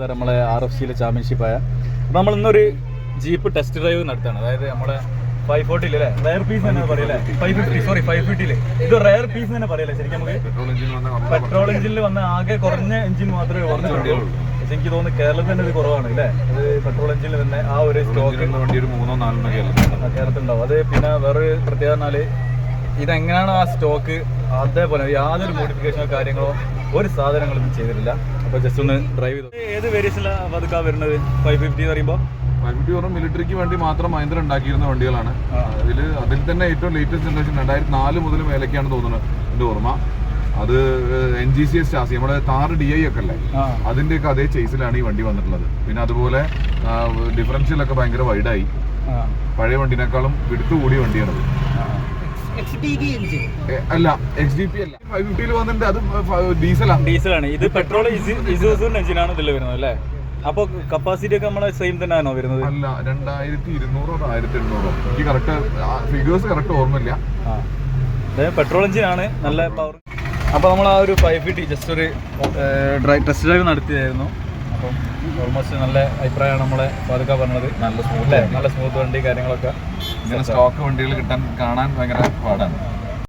Sir നമ്മളെ RFCയിലെ ചാമ്പ്യൻഷിപ്പായ. അപ്പോൾ നമ്മൾ ഇന്നൊരു ജീപ്പ് ടെസ്റ്റ് ഡ്രൈവ് നടത്തുകയാണ്. അതായത് നമ്മളെ 540 അല്ലേ, റയർ പീസ് തന്നെ പറയല്ലേ, 550 ഇത് റയർ പീസ് തന്നെ പറയല്ലേ ശരിക്കും. നമുക്ക് പെട്രോൾ എഞ്ചിനിൽ വന്ന ആകെ കുറഞ്ഞ എഞ്ചിൻ മാത്രമേ വന്നിട്ടുള്ളൂ. പക്ഷെ എനിക്ക് തോന്നുന്നു കേരളത്തിൽ തന്നെ ഇത് കുറവാണ് അല്ലേ, അത് പെട്രോൾ എഞ്ചിനിൽ തന്നെ ആ ഒരു സ്റ്റോക്ക് വണ്ടി ഒരു 3-4 കേരളത്തിലുണ്ടാവും. അത് പിന്നെ വേറൊരു പ്രത്യേകത പറഞ്ഞാൽ ഇതെങ്ങനെയാണോ ആ സ്റ്റോക്ക് അതേപോലെ യാതൊരു മോഡിഫിക്കേഷനോ കാര്യങ്ങളോ ഒരു സാധനങ്ങളൊന്നും ചെയ്തിട്ടില്ല. അപ്പോൾ ജസ്റ്റ് ഒന്ന് ഡ്രൈവ് ചെയ്തു. ഏത് വേരിയൻസിലാണ് പതുക്കാ വരുന്നത് 550 എന്ന് പറയുമ്പോൾ? 550 പറഞ്ഞാൽ മിലിറ്ററിക്ക് വേണ്ടി മാത്രം മഹീന്ദ്ര ഉണ്ടാക്കിയിരുന്ന വണ്ടികളാണ്. അതിൽ തന്നെ ഏറ്റവും ലേറ്റസ്റ്റ് ജനറേഷൻ 2004 മുതൽ മേലേക്കാണ് തോന്നുന്നത് എൻ്റെ ഓർമ്മ. അത് NGCS ചാസി, നമ്മുടെ താർ DI ഒക്കെ അല്ലേ, അതിൻ്റെയൊക്കെ അതേ ചേസിലാണ് ഈ വണ്ടി വന്നിട്ടുള്ളത്. പിന്നെ അതുപോലെ ഡിഫറൻഷ്യലൊക്കെ ഭയങ്കര വൈഡായി, പഴയ വണ്ടിനേക്കാളും വിടുത്തു കൂടിയ വണ്ടിയാണത്. അല്ല, XDP അല്ല, 550 വന്നിട്ടുണ്ട്. അത് ഡീസലാണ്. ഇത് പെട്രോൾ ഇസൂസുവിന്റെ എഞ്ചിനാണ് ഇതിൽ വരുന്നത് അല്ലേ. അപ്പോൾ കപ്പാസിറ്റി ഒക്കെ നമ്മളെ സെയിം തന്നെ ആണോ വരുന്നത്? അല്ല, 2200 1800. എനിക്ക് കറക്റ്റ് ഫിഗേഴ്സ് കറക്റ്റ് ഓർമ്മയില്ല. പെട്രോൾ എഞ്ചിനാണ്, നല്ല പവർ. അപ്പോൾ നമ്മൾ ആ ഒരു 550 ജസ്റ്റ് ഒരു ടെസ്റ്റ് ഡ്രൈവ് നടത്തിയായിരുന്നു. അപ്പം ഓൾമോസ്റ്റ് നല്ല അഭിപ്രായമാണ് നമ്മളെ പതുക്കെ പറഞ്ഞത്. നല്ല സ്മൂത്ത് വണ്ടി കാര്യങ്ങളൊക്കെ. ഇങ്ങനെ സ്റ്റോക്ക് വണ്ടികൾ കാണാൻ ഭയങ്കര പാടാണ്.